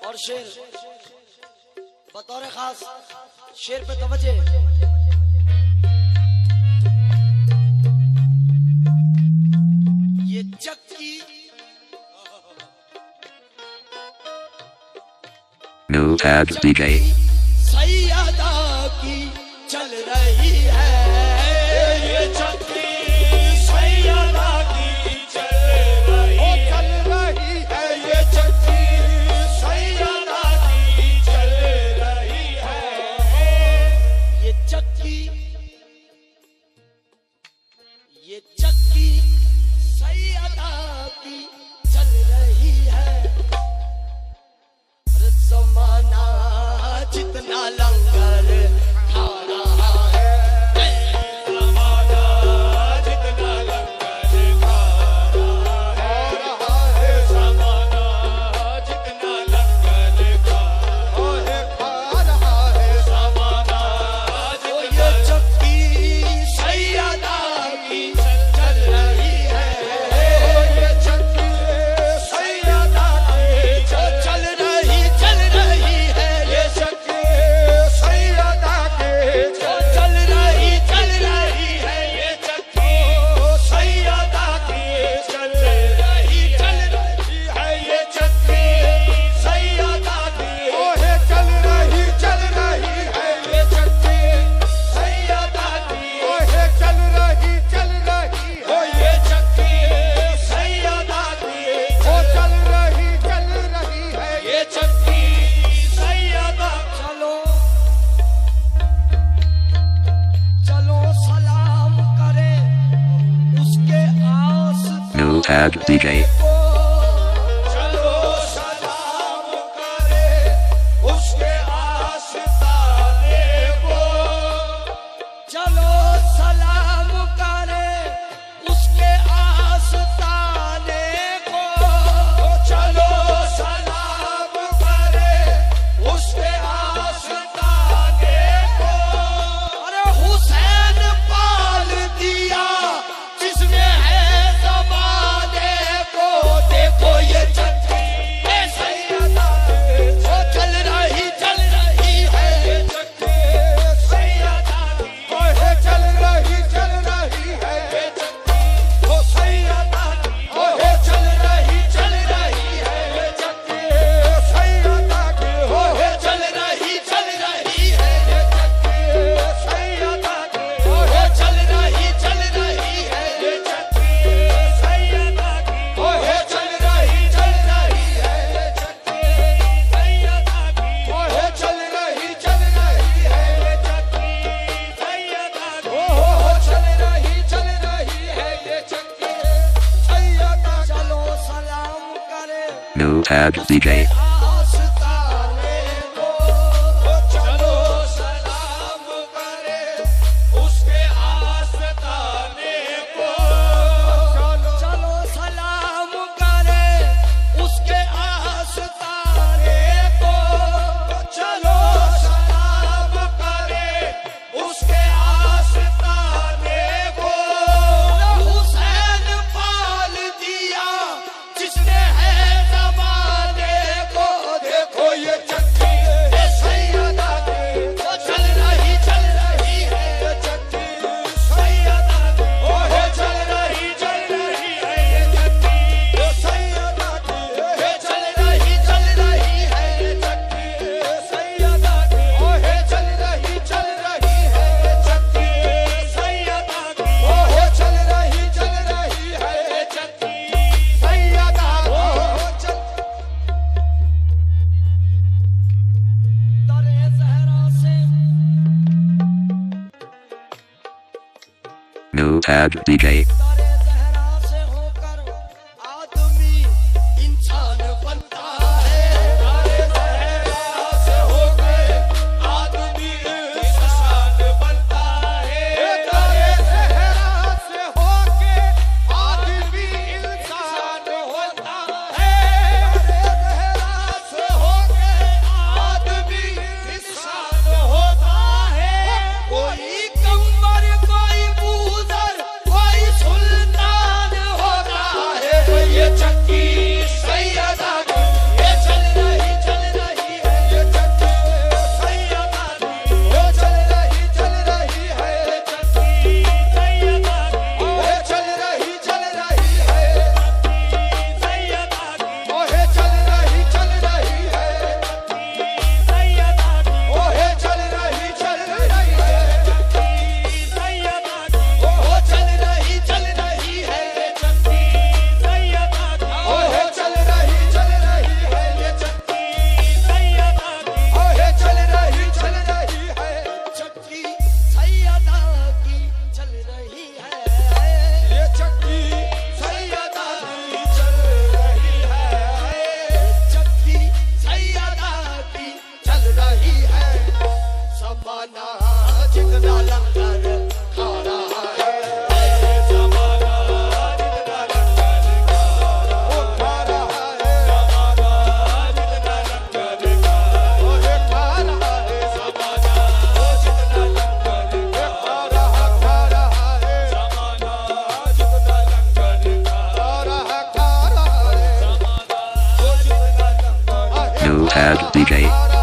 और शेर बतौर खास शेर पे तवज्जो। ये चक्की New Tabs DJ सैयदा की चल रही है। ये चक्की सैयदा की चल रही है। ये चक्की सैयदा की चल रही है। ये चक्की सैयदा की चल रही है। हर ज़माना जितना लंगर खा रहा है, ज़माना जितना लंगर खा रहा है, ज़माना जितना लंगर खा रहा है, ज़माना तो ये चक्की सैयदा की चल रही है। ये चक्की सैयदा की चल रही है। ये चक्की सैयदा की चल रही है। ये चक्की सैयदा की चल रही है। ये चक्की सैयदा की चल रही है। ये चक्की सैयदा की चल रही है। ये चक्की सैयदा की चल रही है। ये चक्की सैयदा चलो सलाम करें उसके आस New Tabs DJ चलो सलाम करे उसके आस्ताने को। चलो सलाम करें उसके आस्ताने को। चलो सलाम करे उसके आस्ताने को। अरे हुसैन पाल दिया जिसने है ज़माने को। देखो ये चक्की सैयदा चल रही है। ये चक्की सैयदा की चल रही है। ये चक्की सैयदा की चल रही है। ये चक्की सैयदा की चल रही है। ये चक्की सैयदा की चल रही है। ये चक्की सैयदा की चल रही है। ये चक्की सैयदा की चल रही है। ये चक्की सैयदा की चल रही है। ये चक्की सैयदा चलो सलाम करें New Tabs DJ आस्ताने को। चलो सलाम करे उसके आस्ताने को। चलो सलाम करें उसके आस्ताने को। चलो सलाम करे उसके आस्ताने को। हुसैन पाल दिया जिसने है ज़माने को। देखो ये चक्की सैयदा की चल रही है। ये चक्की सैयदा की चल रही है। ये चक्की सैयदा की चल रही है। ये चक्की सैयदा की चल रही है। ये चक्की सैयदा की चल रही है। ये चक्की सैयदा दरे ज़हरा से New Tabs DJ दरे ज़हरा से होकर आदमी इंसान बनता है। तारे ज़हरा से होकर आदमी इंसान बनता है। तारे ज़हरा से होकर आदमी इंसान होता है। तारे ज़हरा से होकर आदमी इंसान होता है। कोई कमर कोई बूज़र कोई सुल Notepad DJ.